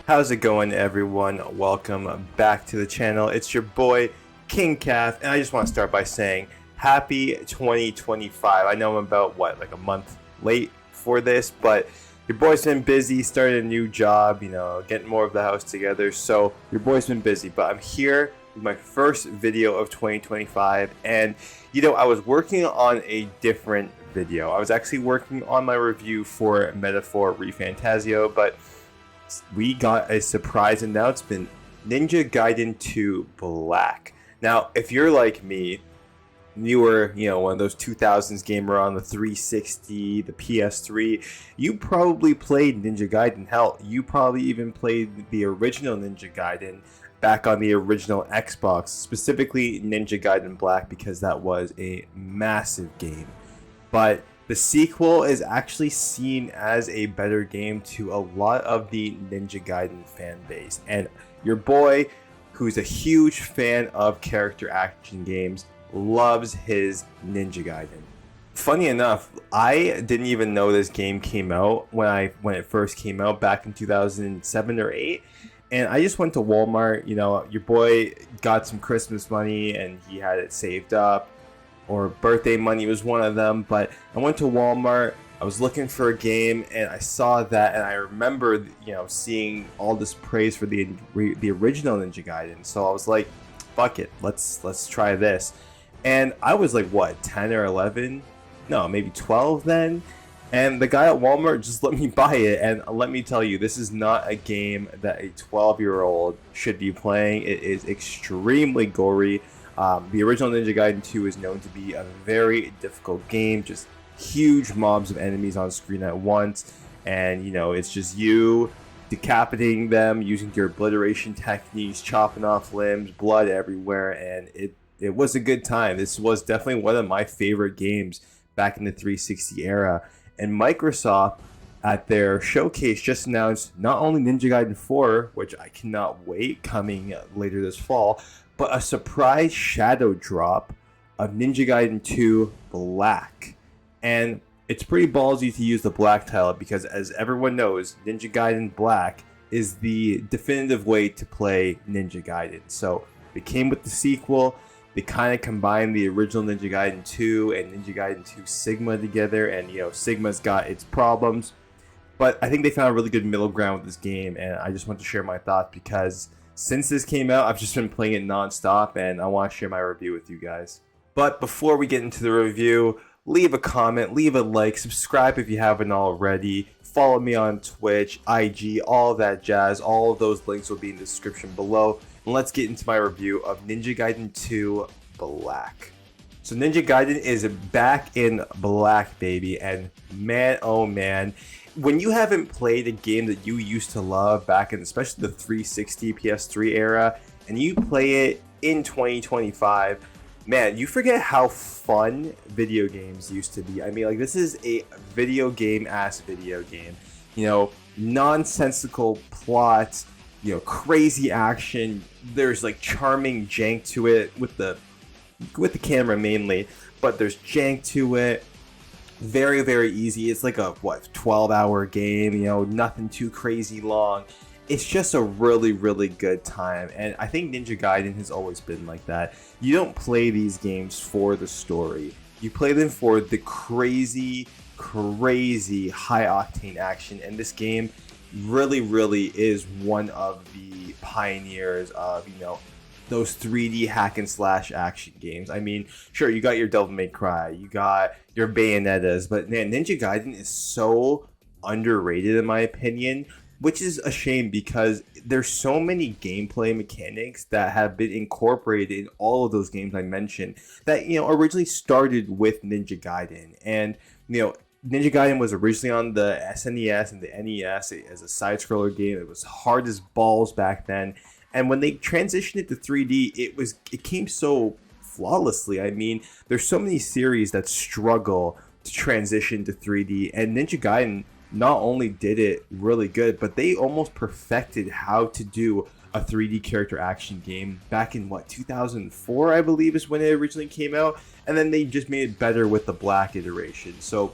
How's it going, everyone? Welcome back to the channel. It's your boy King Calf, and I just want to start by saying happy 2025. I know I'm about like a month late for this, but your boy's been busy, started a new job, getting more of the house together. So your boy's been busy, but I'm here with my first video of 2025, and I was working on a different video. I was actually working on my review for Metaphor ReFantazio, but we got a surprise announcement: Ninja Gaiden 2 Black. Now, if you're like me, you were, one of those 2000s gamer on the 360, the PS3, you probably played Ninja Gaiden. Hell, you probably even played the original Ninja Gaiden back on the original Xbox, specifically Ninja Gaiden Black, because that was a massive game. But the sequel is actually seen as a better game to a lot of the Ninja Gaiden fan base. And your boy, who's a huge fan of character action games, loves his Ninja Gaiden. Funny enough, I didn't even know this game came out when it first came out back in 2007 or 8. And I just went to Walmart. Your boy got some Christmas money and he had it saved up, or birthday money was one of them. But I went to Walmart, I was looking for a game, and I saw that, and I remember seeing all this praise for the original Ninja Gaiden. So I was like, fuck it, let's try this. And I was like, what, 10 or 11? No, maybe 12 then. And the guy at Walmart just let me buy it, and let me tell you, this is not a game that a 12-year-old should be playing. It is extremely gory. The original Ninja Gaiden 2 is known to be a very difficult game, just huge mobs of enemies on screen at once, and it's just you decapitating them using your obliteration techniques, chopping off limbs, blood everywhere, and it was a good time. This was definitely one of my favorite games back in the 360 era. And Microsoft, at their showcase, just announced not only Ninja Gaiden 4, which I cannot wait, coming later this fall, but a surprise shadow drop of Ninja Gaiden 2 Black. And it's pretty ballsy to use the Black title because, as everyone knows, Ninja Gaiden Black is the definitive way to play Ninja Gaiden. So it came with the sequel. They kind of combined the original Ninja Gaiden 2 and Ninja Gaiden 2 Sigma together, and Sigma's got its problems, but I think they found a really good middle ground with this game, and I just want to share my thoughts because since this came out, I've just been playing it non-stop, and I want to share my review with you guys. But before we get into the review, leave a comment, leave a like, subscribe if you haven't already, follow me on Twitch, IG, all that jazz. All of those links will be in the description below. And let's get into my review of Ninja Gaiden 2 Black. So Ninja Gaiden is back in black, baby, and man, oh man, when you haven't played a game that you used to love back in especially the 360 PS3 era, and you play it in 2025, man, you forget how fun video games used to be. I mean, like, this is a video game ass video game. Nonsensical plots, crazy action. There's like charming jank to it with the camera mainly, but there's jank to it. Very, very easy. It's like a 12-hour game, nothing too crazy long. It's just a really, really good time, and I think Ninja Gaiden has always been like that. You don't play these games for the story. You play them for the crazy, crazy high-octane action, and this game really, really is one of the pioneers of, those 3D hack and slash action games. I mean, sure, you got your Devil May Cry, you got your Bayonettas, but man, Ninja Gaiden is so underrated in my opinion, which is a shame because there's so many gameplay mechanics that have been incorporated in all of those games I mentioned that, originally started with Ninja Gaiden. And, Ninja Gaiden was originally on the SNES and the NES as a side-scroller game. It was hard as balls back then. And when they transitioned it to 3D, it came so flawlessly. I mean, there's so many series that struggle to transition to 3D, and Ninja Gaiden not only did it really good, but they almost perfected how to do a 3D character action game back in 2004, I believe, is when it originally came out, and then they just made it better with the Black iteration. So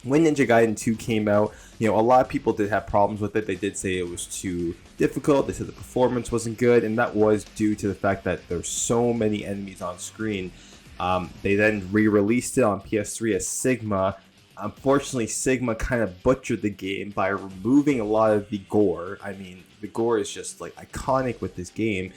when Ninja Gaiden 2 came out, a lot of people did have problems with it. They did say it was too difficult. They said the performance wasn't good, and that was due to the fact that there's so many enemies on screen. They then re-released it on PS3 as Sigma. Unfortunately, Sigma kind of butchered the game by removing a lot of the gore. I mean, the gore is just like iconic with this game.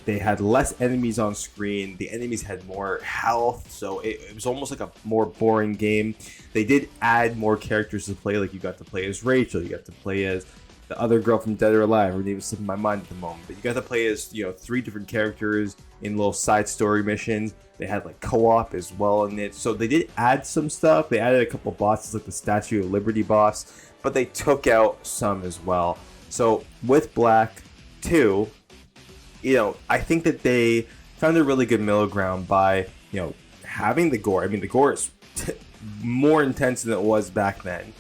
They had less enemies on screen. The enemies had more health, so it was almost like a more boring game. They did add more characters to play, like you got to play as Rachel, you got to play as the other girl from Dead or Alive. Her name is slipping my mind at the moment, but you got to play as 3 different characters in little side story missions. They had like co-op as well in it, so they did add some stuff. They added a couple bosses like the Statue of Liberty boss, but they took out some as well. So with Black 2, I think that they found a really good middle ground by, having the gore. I mean, the gore is more intense than it was back then.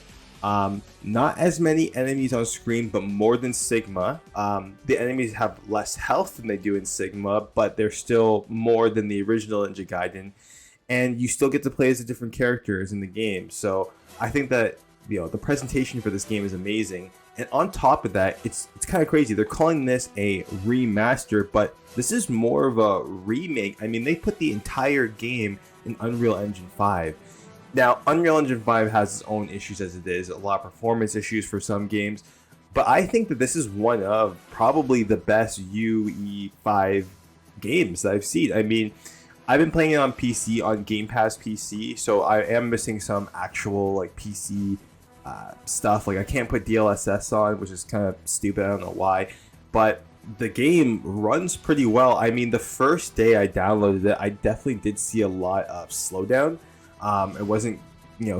Not as many enemies on screen, but more than Sigma. The enemies have less health than they do in Sigma, but they're still more than the original Ninja Gaiden. And you still get to play as the different characters in the game. So I think that, the presentation for this game is amazing. And on top of that, it's kind of crazy. They're calling this a remaster, but this is more of a remake. I mean, they put the entire game in Unreal Engine 5. Now, Unreal Engine 5 has its own issues as it is, a lot of performance issues for some games, but I think that this is one of probably the best UE5 games that I've seen. I mean, I've been playing it on PC, on Game Pass PC, so I am missing some actual like PC stuff. Like I can't put DLSS on, which is kind of stupid. I don't know why, but the game runs pretty well. I mean, the first day I downloaded it, I definitely did see a lot of slowdown. It wasn't,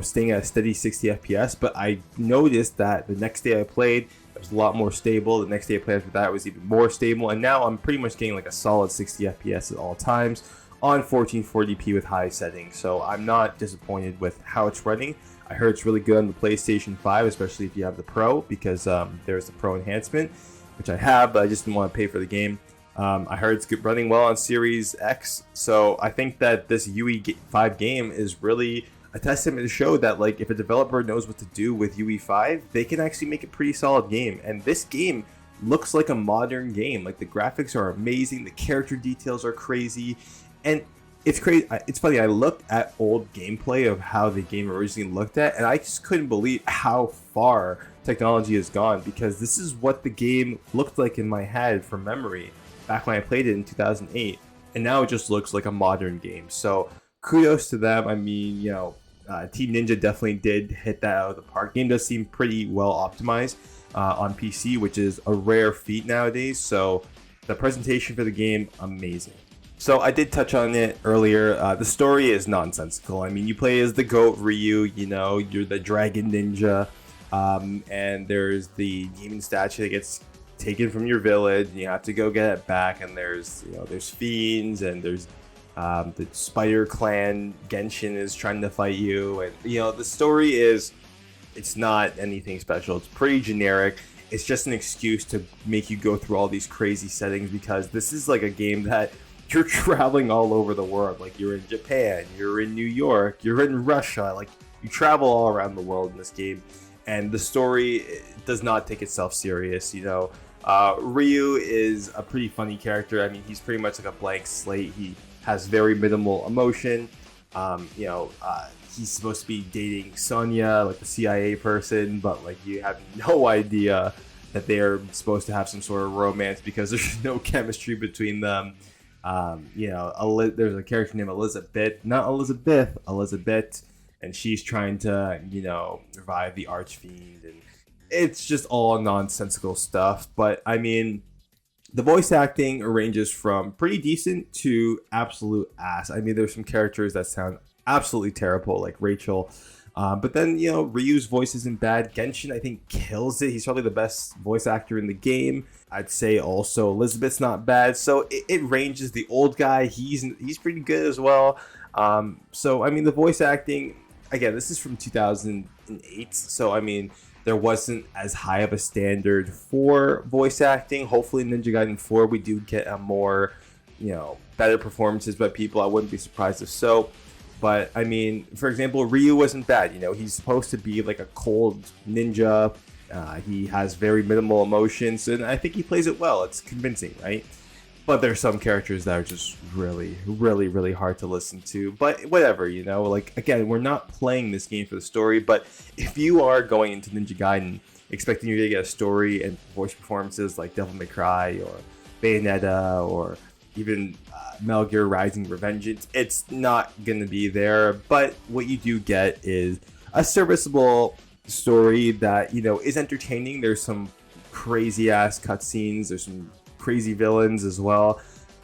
staying at a steady 60 FPS, but I noticed that the next day I played, it was a lot more stable. The next day I played after that, it was even more stable, and now I'm pretty much getting like a solid 60 FPS at all times on 1440p with high settings. So I'm not disappointed with how it's running. I heard it's really good on the PlayStation 5, especially if you have the Pro, because there's the Pro enhancement, which I have, but I just didn't want to pay for the game. I heard it's running well on Series X, so I think that this UE5 game is really a testament to show that, like, if a developer knows what to do with UE5, they can actually make a pretty solid game. And this game looks like a modern game. Like, the graphics are amazing, the character details are crazy, and it's crazy. It's funny, I looked at old gameplay of how the game originally looked at, and I just couldn't believe how far technology has gone, because this is what the game looked like in my head from memory back when I played it in 2008, and now it just looks like a modern game. So kudos to them. I mean, Team Ninja definitely did hit that out of the park. The game does seem pretty well optimized on PC, which is a rare feat nowadays. So the presentation for the game, amazing. So I did touch on it earlier. The story is nonsensical. I mean, you play as the goat Ryu, you're the dragon ninja, and there's the demon statue that gets taken from your village, and you have to go get it back. And there's fiends, and there's the Spider Clan. Genshin is trying to fight you, and the story it's not anything special. It's pretty generic. It's just an excuse to make you go through all these crazy settings, because this is like a game that you're traveling all over the world. Like, you're in Japan, you're in New York, you're in Russia. Like, you travel all around the world in this game, and the story does not take itself serious. Ryu is a pretty funny character. I mean, he's pretty much like a blank slate. He has very minimal emotion. He's supposed to be dating Sonya, like the CIA person, but like you have no idea that they are supposed to have some sort of romance, because there's no chemistry between them. There's a character named Elizabeth, and she's trying to, revive the Archfiend, and it's just all nonsensical stuff. But I mean, the voice acting ranges from pretty decent to absolute ass. I mean, there's some characters that sound absolutely terrible, like Rachel. But then, Ryu's voice isn't bad. Genshin, I think, kills it. He's probably the best voice actor in the game. I'd say also Elizabeth's not bad. So it ranges. The old guy, he's pretty good as well. So, I mean, the voice acting, again, this is from 2008. So, I mean, there wasn't as high of a standard for voice acting. Hopefully in Ninja Gaiden 4, we do get a more, better performances by people. I wouldn't be surprised if so. But I mean, for example, Ryu wasn't bad. You know, he's supposed to be like a cold ninja. He has very minimal emotions, and I think he plays it well. It's convincing, right? But there's some characters that are just really, really, really hard to listen to. But whatever, you know, like, again, we're not playing this game for the story. But if you are going into Ninja Gaiden expecting you to get a story and voice performances like Devil May Cry or Bayonetta or even Metal Gear Rising Revengeance, it's not going to be there. But what you do get is a serviceable story that, you know, is entertaining. There's some crazy ass cutscenes. There's some crazy villains as well,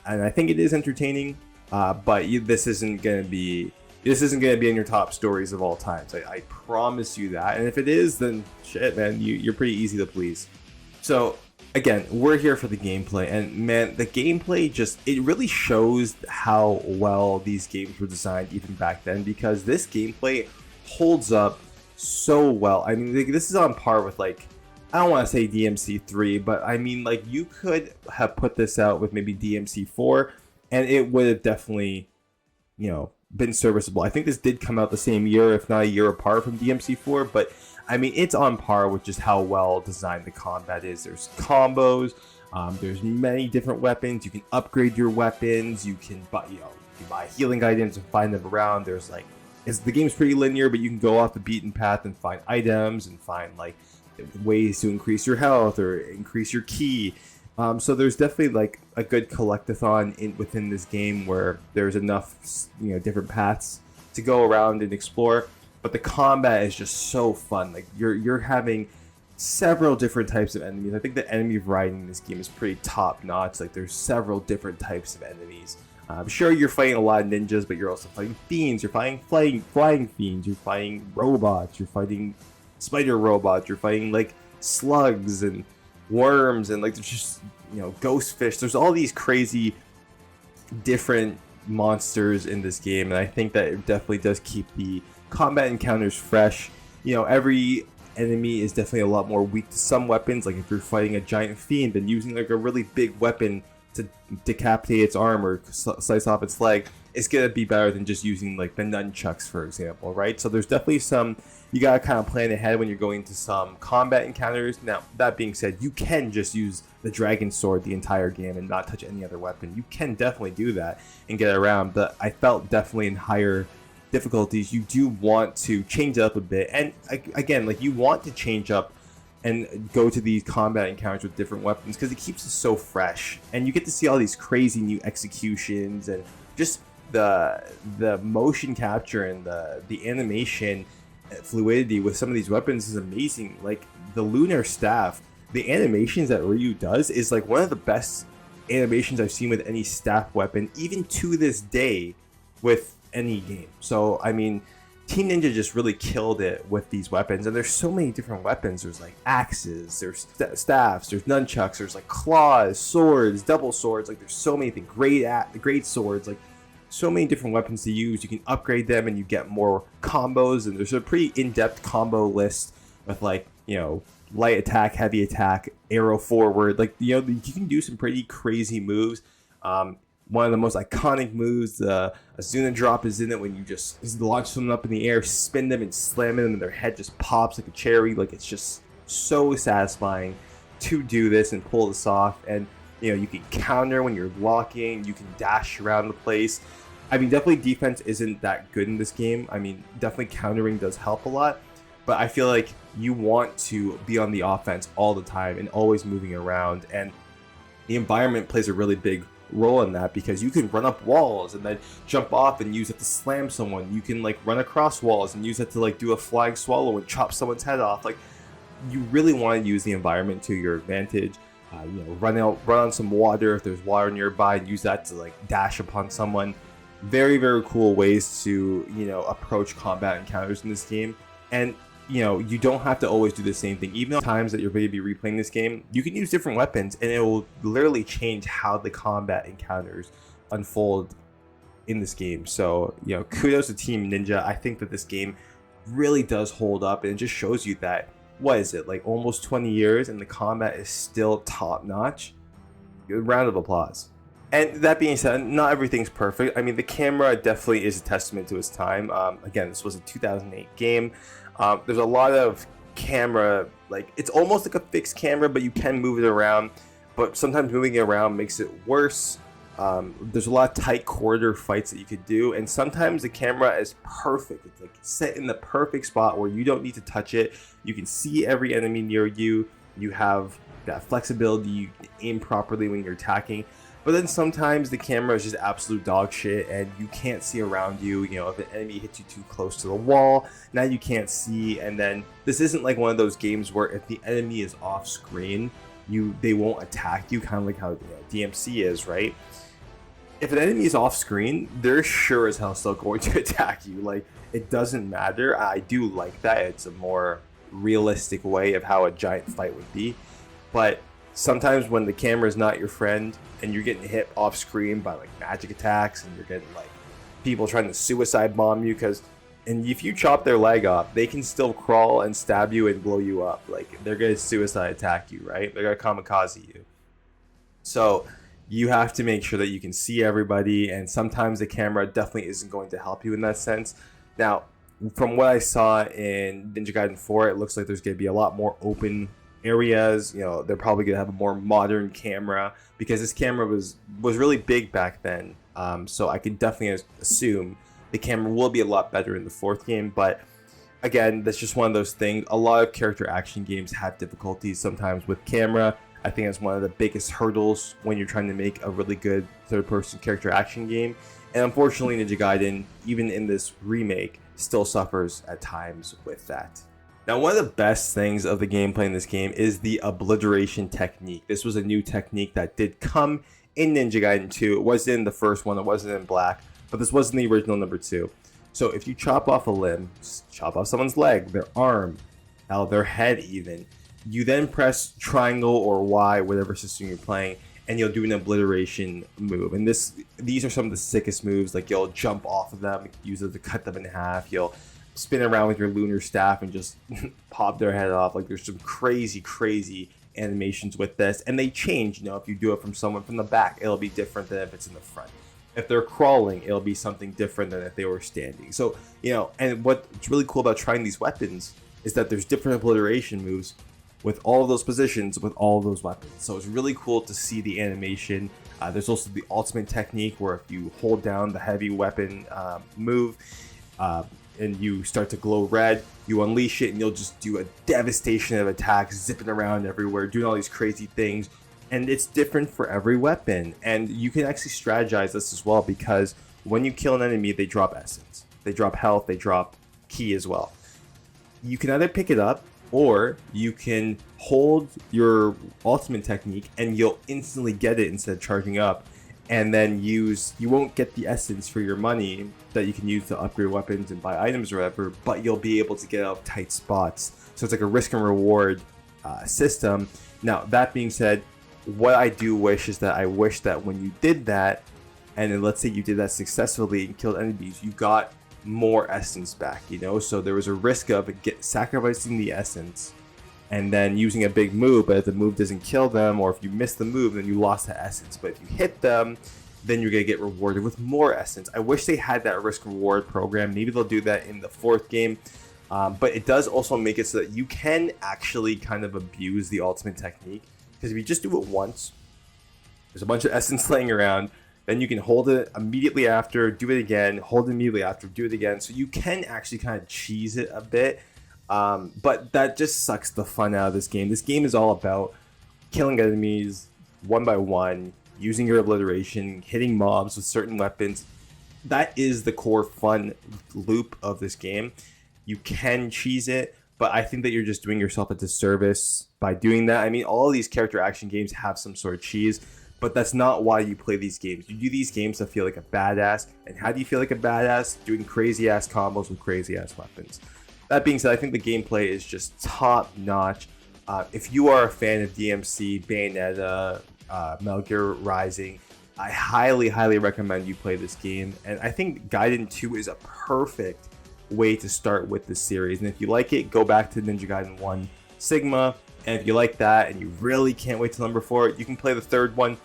and I think it is entertaining. But this isn't gonna be in your top stories of all time. So I promise you that. And if it is, then shit, man, you're pretty easy to please. So again, we're here for the gameplay, and man, the gameplay it really shows how well these games were designed even back then, because this gameplay holds up so well. I mean, this is on par with, like, I don't want to say DMC3, but I mean, like, you could have put this out with maybe DMC4 and it would have definitely, you know, been serviceable. I think this did come out the same year, if not a year apart from DMC4, but I mean, it's on par with just how well designed the combat is. There's combos, there's many different weapons. You can upgrade your weapons. You can buy healing items and find them around. There's like, the game's pretty linear, but you can go off the beaten path and find items and find like ways to increase your health or increase your ki. So there's definitely like a good collectathon within this game where there's enough, you know, different paths to go around and explore. But the combat is just so fun. Like you're having several different types of enemies. I think the enemy variety in this game is pretty top notch. Like there's several different types of enemies. Sure, you're fighting a lot of ninjas, but you're also fighting fiends. You're fighting flying fiends. You're fighting robots. You're fighting spider robots. You're fighting like slugs and worms, and like there's just, you know, ghost fish. There's all these crazy different monsters in this game, and I think that it definitely does keep the combat encounters fresh. You know, every enemy is definitely a lot more weak to some weapons. Like if you're fighting a giant fiend, then using like a really big weapon to decapitate its arm or slice off its leg is gonna be better than just using like the nunchucks, for example, right? So there's definitely some, you gotta kind of plan ahead when you're going to some combat encounters. Now, that being said, you can just use the dragon sword the entire game and not touch any other weapon. You can definitely do that and get around, but I felt definitely in higher difficulties you do want to change it up a bit. And again, like, you want to change up and go to these combat encounters with different weapons because it keeps it so fresh, and you get to see all these crazy new executions, and just the motion capture and the animation fluidity with some of these weapons is amazing. Like the lunar staff, the animations that Ryu does is like one of the best animations I've seen with any staff weapon, even to this day, with any game. So I mean, Team Ninja just really killed it with these weapons, and there's so many different weapons. There's like axes, there's staffs, there's nunchucks, there's like claws, swords, double swords. Like there's so many things. Great swords. Like so many different weapons to use. You can upgrade them, and you get more combos. And there's a pretty in-depth combo list with, like, you know, light attack, heavy attack, arrow forward. Like, you know, you can do some pretty crazy moves. One of the most iconic moves, Azuna drop, is in it when you just launch someone up in the air, spin them and slam them, and their head just pops like a cherry. Like, it's just so satisfying to do this and pull this off. And, you know, you can counter when you're blocking, you can dash around the place. I mean, definitely defense isn't that good in this game. I mean, definitely countering does help a lot, but I feel like you want to be on the offense all the time and always moving around, and the environment plays a really big role in that, because you can run up walls and then jump off and use it to slam someone. You can like run across walls and use it to like do a flying swallow and chop someone's head off. Like, you really want to use the environment to your advantage. You know, run on some water if there's water nearby, and use that to like dash upon someone. Very, very cool ways to, you know, approach combat encounters in this game. And, you know, you don't have to always do the same thing. Even times that you're going to be replaying this game, you can use different weapons, and it will literally change how the combat encounters unfold in this game. So, you know, kudos to Team Ninja. I think that this game really does hold up, and it just shows you that, what is it, like almost 20 years, and the combat is still top notch. Round of applause. And that being said, not everything's perfect. I mean, the camera definitely is a testament to its time. Again, this was a 2008 game. There's a lot of camera, like it's almost like a fixed camera, but you can move it around. But sometimes moving it around makes it worse. There's a lot of tight corridor fights that you could do, and sometimes the camera is perfect. It's like set in the perfect spot where you don't need to touch it. You can see every enemy near you. You have that flexibility. You can aim properly when you're attacking. But then sometimes the camera is just absolute dog shit and you can't see around you. You know, if an enemy hits you too close to the wall, now you can't see. And then this isn't like one of those games where if the enemy is off screen, they won't attack you, kind of like how DMC is, right? If an enemy is off screen, they're sure as hell still going to attack you. Like, it doesn't matter. I do like that. It's a more realistic way of how a giant fight would be. But sometimes when the camera is not your friend and you're getting hit off screen by like magic attacks and you're getting like people trying to suicide bomb you, and if you chop their leg off, they can still crawl and stab you and blow you up. Like, they're gonna suicide attack you, right? They're gonna kamikaze you. So you have to make sure that you can see everybody, and sometimes the camera definitely isn't going to help you in that sense. Now, from what I saw in Ninja Gaiden 4, it looks like there's going to be a lot more open areas. You know, they're probably going to have a more modern camera because this camera was really big back then. So I can definitely assume the camera will be a lot better in the fourth game. But again, that's just one of those things. A lot of character action games have difficulties sometimes with camera. I think that's one of the biggest hurdles when you're trying to make a really good third-person character action game. And unfortunately, Ninja Gaiden, even in this remake, still suffers at times with that. Now, one of the best things of the gameplay in this game is the Obliteration technique. This was a new technique that did come in Ninja Gaiden 2. It wasn't in the first one, it wasn't in Black, but this wasn't the original number 2. So if you chop off a limb, chop off someone's leg, their arm, their head even, you then press triangle or Y, whatever system you're playing, and you'll do an obliteration move. And these are some of the sickest moves. Like, you'll jump off of them, use it to cut them in half. You'll spin around with your lunar staff and just pop their head off. Like, there's some crazy animations with this, and they change. You know, if you do it from someone from the back, it'll be different than if it's in the front. If they're crawling, it'll be something different than if they were standing. So, you know, and what's really cool about trying these weapons is that there's different obliteration moves with all of those positions, with all of those weapons. So it's really cool to see the animation. There's also the ultimate technique where if you hold down the heavy weapon move and you start to glow red, you unleash it and you'll just do a devastation of attacks, zipping around everywhere, doing all these crazy things. And it's different for every weapon. And you can actually strategize this as well, because when you kill an enemy, they drop essence. They drop health, they drop ki as well. You can either pick it up, or you can hold your ultimate technique and you'll instantly get it instead of charging up, and then you won't get the essence for your money that you can use to upgrade weapons and buy items or whatever, but you'll be able to get out of tight spots. So it's like a risk and reward system. Now, that being said, what I do wish is that I wish that when you did that, and then let's say you did that successfully and killed enemies, you got more essence back, you know. So there was a risk of sacrificing the essence and then using a big move, but if the move doesn't kill them, or if you miss the move, then you lost the essence. But if you hit them, then you're gonna get rewarded with more essence. I wish they had that risk reward program. Maybe they'll do that in the fourth game, but it does also make it so that you can actually kind of abuse the ultimate technique, because if you just do it once, there's a bunch of essence laying around. Then you can hold it immediately after, do it again, hold it immediately after, do it again. So you can actually kind of cheese it a bit. But that just sucks the fun out of this game. This game is all about killing enemies one by one, using your obliteration, hitting mobs with certain weapons. That is the core fun loop of this game. You can cheese it, but I think that you're just doing yourself a disservice by doing that. I mean, all of these character action games have some sort of cheese, but that's not why you play these games. You do these games to feel like a badass. And how do you feel like a badass? Doing crazy ass combos with crazy ass weapons. That being said, I think the gameplay is just top notch. If you are a fan of DMC, Bayonetta, Metal Gear Rising, I highly recommend you play this game. And I think Gaiden 2 is a perfect way to start with this series. And if you like it, go back to Ninja Gaiden 1 Sigma. And if you like that and you really can't wait till number 4, you can play the third one.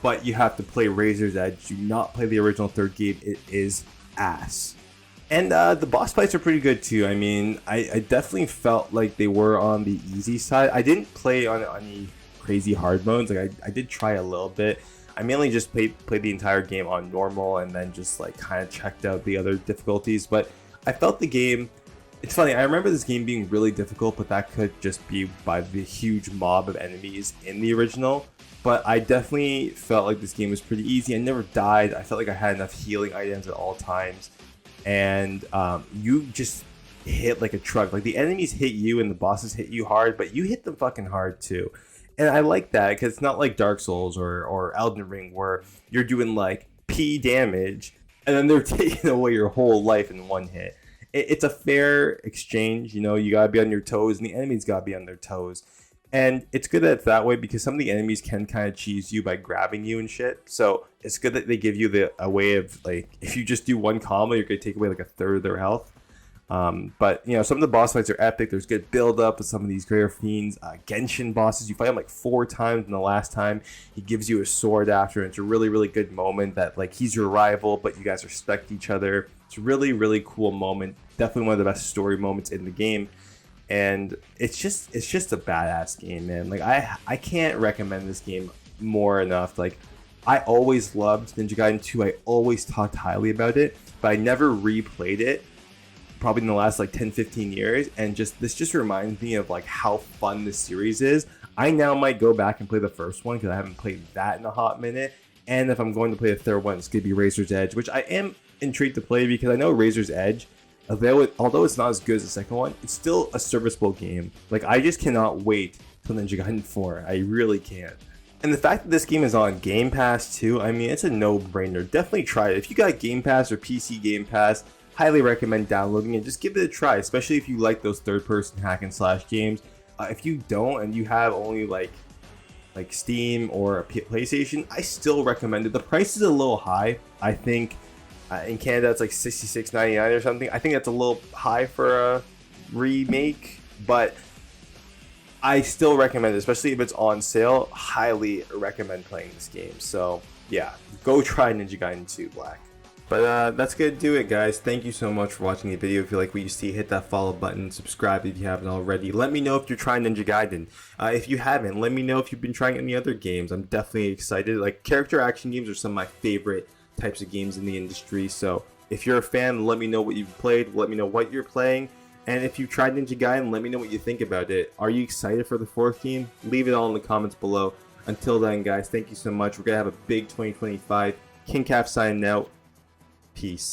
but you have to play Razor's Edge. Do not play the original third game. It is ass. And the boss fights are pretty good too. I mean, I definitely felt like they were on the easy side. I didn't play on any crazy hard modes. Like I did try a little bit. I mainly just played the entire game on normal and then just like kind of checked out the other difficulties. But I felt the game, it's funny, I remember this game being really difficult, but that could just be by the huge mob of enemies in the original. But I definitely felt like this game was pretty easy. I never died. I felt like I had enough healing items at all times. And you just hit like a truck. Like the enemies hit you and the bosses hit you hard, but you hit them fucking hard too. And I like that because it's not like Dark Souls or Elden Ring where you're doing like P damage and then they're taking away your whole life in one hit. It's a fair exchange, you know, you gotta be on your toes and the enemies gotta be on their toes. And it's good that it's that way because some of the enemies can kind of cheese you by grabbing you and shit. So it's good that they give you a way of like, if you just do one combo, you're gonna take away like a third of their health. But you know, some of the boss fights are epic. There's good build up with some of these greater fiends. Genshin bosses, you fight him like 4 times, and the last time he gives you a sword after. And it's a really, really good moment that like he's your rival, but you guys respect each other. It's a really, really cool moment. Definitely one of the best story moments in the game. And it's just a badass game, man. Like I can't recommend this game more enough. Like I always loved Ninja Gaiden 2. I always talked highly about it, but I never replayed it probably in the last like 10-15 years, and this just reminds me of like how fun this series is. I now might go back and play the first one because I haven't played that in a hot minute, and if I'm going to play the third one, it's gonna be Razor's Edge, which I am intrigued to play because I know Razor's Edge, although it's not as good as the second one, it's still a serviceable game. Like I just cannot wait till Ninja Gaiden 4. I really can't. And the fact that this game is on Game Pass too, I mean, it's a no-brainer. Definitely try it. If you got Game Pass or PC Game Pass, highly recommend downloading it. Just give it a try, especially if you like those third-person hack and slash games. If you don't and you have only like Steam or a PlayStation, I still recommend it. The price is a little high. I think in Canada it's like $66.99 or something. I think that's a little high for a remake, but I still recommend it, especially if it's on sale. Highly recommend playing this game. So yeah, go try Ninja Gaiden 2 Black. But that's gonna do it, guys. Thank you so much for watching the video. If you like what you see, hit that follow button, subscribe if you haven't already. Let me know if you're trying Ninja Gaiden. If you haven't, let me know if you've been trying any other games. I'm definitely excited. Like character action games are some of my favorite types of games in the industry. So if you're a fan, let me know what you've played. Let me know what you're playing. And if you've tried Ninja Gaiden, let me know what you think about it. Are you excited for the 4th game? Leave it all in the comments below. Until then, guys, thank you so much. We're gonna have a big 2025. King Calf signing out. Peace.